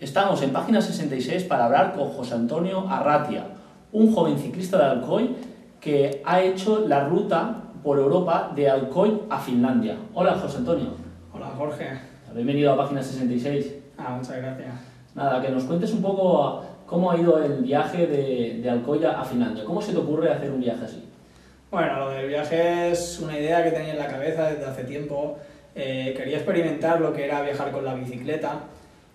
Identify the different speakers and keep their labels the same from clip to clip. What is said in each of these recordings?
Speaker 1: Estamos en página 66 para hablar con José Antonio Arratia, un joven ciclista de Alcoy que ha hecho la ruta por Europa de Alcoy a Finlandia. Hola, José Antonio.
Speaker 2: Hola, Jorge.
Speaker 1: Bienvenido a página 66.
Speaker 2: Muchas gracias.
Speaker 1: Nada, que nos cuentes un poco cómo ha ido el viaje de Alcoy a Finlandia. ¿Cómo se te ocurre hacer un viaje así?
Speaker 2: Bueno, lo del viaje es una idea que tenía en la cabeza desde hace tiempo. Quería experimentar lo que era viajar con la bicicleta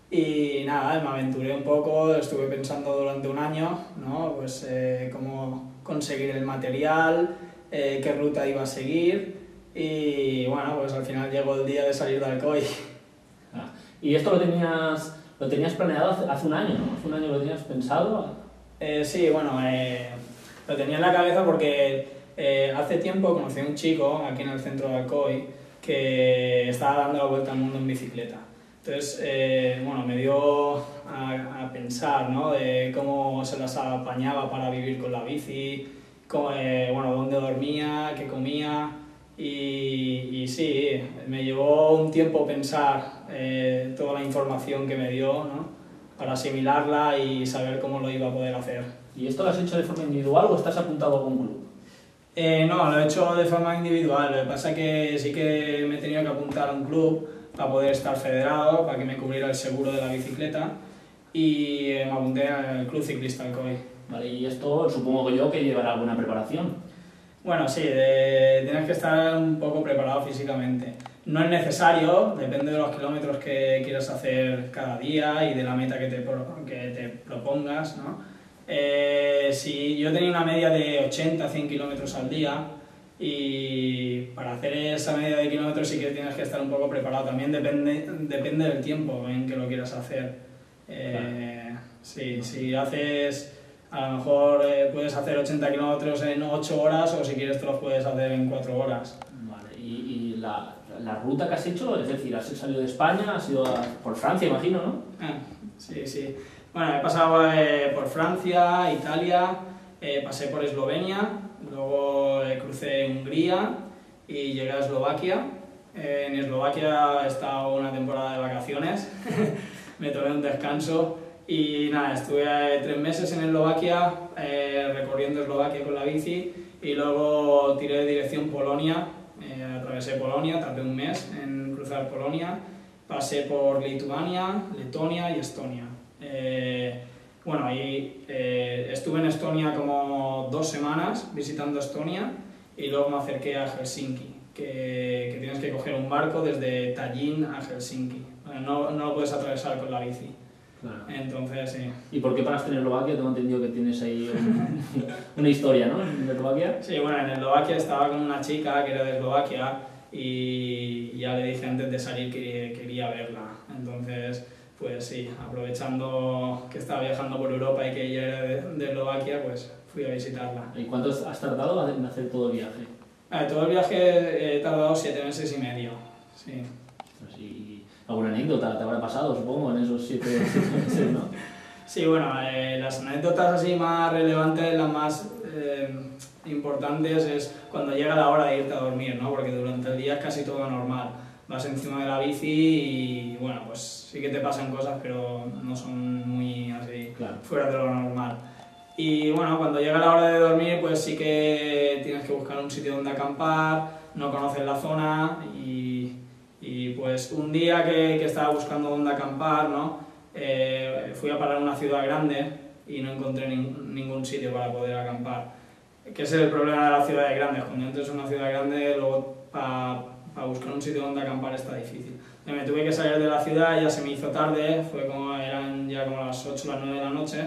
Speaker 2: y nada, me aventuré un poco, estuve pensando durante un año, ¿no? Pues cómo conseguir el material, qué ruta iba a seguir y bueno, pues al final llegó el día de salir de Alcoy.
Speaker 1: ¿Y esto lo tenías planeado hace un año, ¿no? ¿Hace un año lo tenías pensado?
Speaker 2: Sí, bueno, lo tenía en la cabeza porque hace tiempo conocí a un chico aquí en el centro de Alcoy que estaba dando la vuelta al mundo en bicicleta. Entonces, bueno, me dio a pensar, ¿no? De cómo se las apañaba para vivir con la bici, bueno, dónde dormía, qué comía y sí, me llevó un tiempo pensar toda la información que me dio, ¿no? Para asimilarla y saber cómo lo iba a poder hacer.
Speaker 1: ¿Y esto lo has hecho de forma individual o estás apuntado a algún club?
Speaker 2: No, lo he hecho de forma individual, lo que pasa es que sí que me he tenido que apuntar a un club para poder estar federado, para que me cubriera el seguro de la bicicleta y me apunté al Club Ciclista Alcoy.
Speaker 1: Vale, y esto supongo yo que llevará alguna preparación.
Speaker 2: Bueno, sí, tienes que estar un poco preparado físicamente. No es necesario, depende de los kilómetros que quieras hacer cada día y de la meta que te propongas, ¿no? Si yo tenía una media de 80-100 kilómetros al día y para hacer esa media de kilómetros sí que tienes que estar un poco preparado. También depende del tiempo en que lo quieras hacer. Sí, si haces, a lo mejor puedes hacer 80 kilómetros en 8 horas o si quieres te los puedes hacer en 4 horas.
Speaker 1: Vale, y la ruta que has hecho, es decir, has salido de España, has ido por Francia, imagino, ¿no?
Speaker 2: Sí, sí. Bueno, he pasado por Francia, Italia, pasé por Eslovenia, luego crucé Hungría y llegué a Eslovaquia. En Eslovaquia he estado una temporada de vacaciones, me tomé un descanso y nada, estuve 3 meses en Eslovaquia, recorriendo Eslovaquia con la bici y luego tiré de dirección Polonia, atravesé Polonia, tardé un mes en cruzar Polonia, pasé por Lituania, Letonia y Estonia. Bueno, ahí estuve en Estonia como 2 semanas visitando Estonia y luego me acerqué a Helsinki, que tienes que coger un barco desde Tallinn a Helsinki. No lo puedes atravesar con la bici.
Speaker 1: Claro.
Speaker 2: Entonces, sí.
Speaker 1: ¿Y por qué paraste en Eslovaquia? Tengo entendido que tienes ahí una historia, ¿no? En Eslovaquia.
Speaker 2: Sí, bueno, en Eslovaquia estaba con una chica que era de Eslovaquia y ya le dije antes de salir que quería verla. Entonces, pues sí, aprovechando que estaba viajando por Europa y que ella era de Eslovaquia, pues fui a visitarla.
Speaker 1: ¿Y cuánto has tardado en hacer todo el viaje?
Speaker 2: Todo el viaje he tardado 7 meses y medio, sí.
Speaker 1: ¿Y alguna anécdota te habrá pasado, supongo, en esos 7 meses, no?
Speaker 2: Sí, bueno, las anécdotas así más relevantes, las más importantes es cuando llega la hora de irte a dormir, ¿no? Porque durante el día es casi todo normal. Vas encima de la bici y bueno, pues sí que te pasan cosas, pero no son muy así, claro, fuera de lo normal. Y bueno, cuando llega la hora de dormir, pues sí que tienes que buscar un sitio donde acampar, no conoces la zona y pues un día que estaba buscando dónde acampar, ¿no? Fui a parar a una ciudad grande y no encontré ningún sitio para poder acampar. Que ese es el problema de las ciudades grandes, cuando entras en una ciudad grande, luego para buscar un sitio donde acampar está difícil. Me tuve que salir de la ciudad, ya se me hizo tarde, eran ya como las 8 o las 9 de la noche,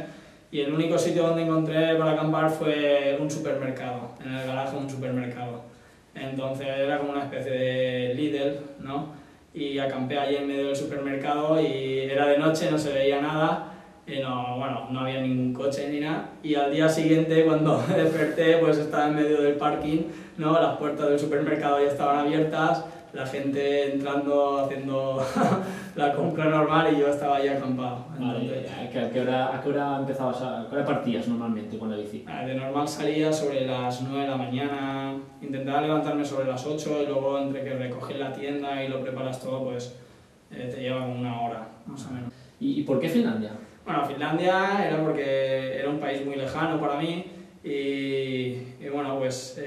Speaker 2: y el único sitio donde encontré para acampar fue un supermercado, en el garaje de un supermercado. Entonces era como una especie de Lidl, ¿no? Y acampé allí en medio del supermercado y era de noche, no se veía nada, y no había ningún coche ni nada. Y al día siguiente, cuando desperté, pues estaba en medio del parking, ¿no? Las puertas del supermercado ya estaban abiertas, la gente entrando, haciendo la compra normal y yo estaba ahí acampado.
Speaker 1: Vale, ¿a qué hora empezabas ¿a qué hora partías normalmente con la bici?
Speaker 2: De normal salía sobre las 9 de la mañana, intentaba levantarme sobre las 8 y luego entre que recoges la tienda y lo preparas todo, pues te lleva como 1 hora, más o menos.
Speaker 1: ¿Y por qué Finlandia?
Speaker 2: Bueno, Finlandia era porque era un país muy lejano para mí y bueno, pues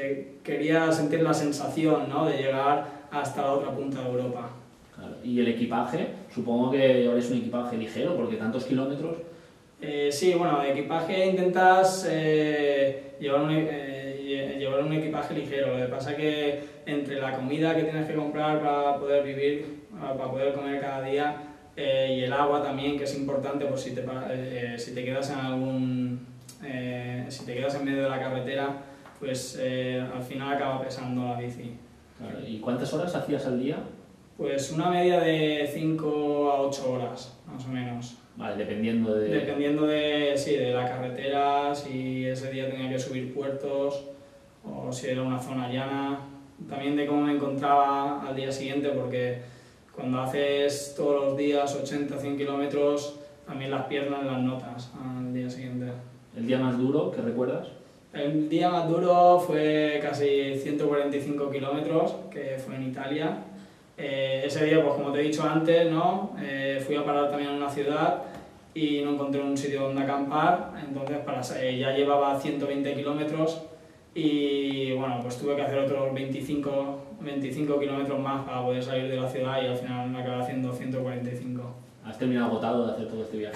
Speaker 2: quería sentir la sensación, ¿no?, de llegar hasta la otra punta de Europa.
Speaker 1: Claro. ¿Y el equipaje? Supongo que llevaréis un equipaje ligero, porque tantos kilómetros...
Speaker 2: Sí, bueno, de equipaje intentas llevar un equipaje ligero. Lo que pasa es que entre la comida que tienes que comprar para poder vivir, para poder comer cada día, y el agua también, que es importante por si te quedas si te quedas en medio de la carretera, pues al final acaba pesando la bici.
Speaker 1: Claro. ¿Y cuántas horas hacías al día?
Speaker 2: Pues una media de 5 a 8 horas, más o menos.
Speaker 1: Vale, dependiendo de...
Speaker 2: Dependiendo sí, de la carretera, si ese día tenía que subir puertos o si era una zona llana. También de cómo me encontraba al día siguiente, porque cuando haces todos los días 80-100 kilómetros, también las piernas las notas al día siguiente.
Speaker 1: ¿El día más duro que recuerdas?
Speaker 2: El día más duro fue casi 145 kilómetros, que fue en Italia. Ese día, pues como te he dicho antes, ¿no? Fui a parar también en una ciudad y no encontré un sitio donde acampar, entonces ya llevaba 120 kilómetros y bueno, pues tuve que hacer otros 25 kilómetros más para poder salir de la ciudad y al final me acabé haciendo 145.
Speaker 1: ¿Has terminado agotado de hacer todo este viaje?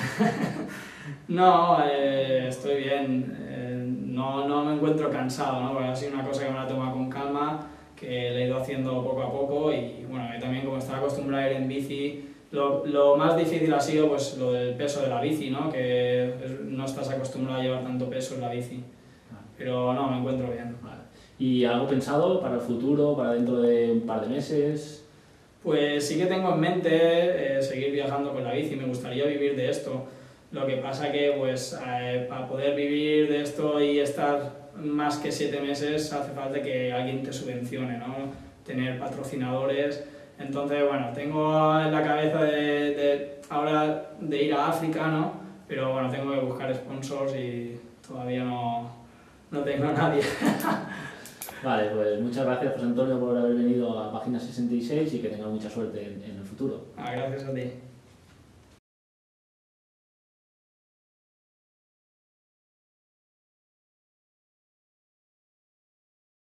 Speaker 2: No, estoy bien, no me encuentro cansado, ¿no? Porque ha sido una cosa que me la he tomado con calma, que le he ido haciendo poco a poco y bueno, también como estaba acostumbrado a ir en bici, lo más difícil ha sido pues lo del peso de la bici, ¿no? Que no estás acostumbrado a llevar tanto peso en la bici, pero no, me encuentro bien.
Speaker 1: Vale. ¿Y algo pensado para el futuro, para dentro de un par de meses?
Speaker 2: Pues sí que tengo en mente seguir viajando con la bici, me gustaría vivir de esto. Lo que pasa que pues para poder vivir de esto y estar más que 7 meses hace falta que alguien te subvencione, ¿no? Tener patrocinadores. Entonces, bueno, tengo en la cabeza ahora de ir a África, ¿no? Pero bueno, tengo que buscar sponsors y todavía no tengo a nadie.
Speaker 1: Vale, pues muchas gracias, José Antonio, por haber venido a Página 66 y que tengas mucha suerte en el futuro.
Speaker 2: Gracias a ti.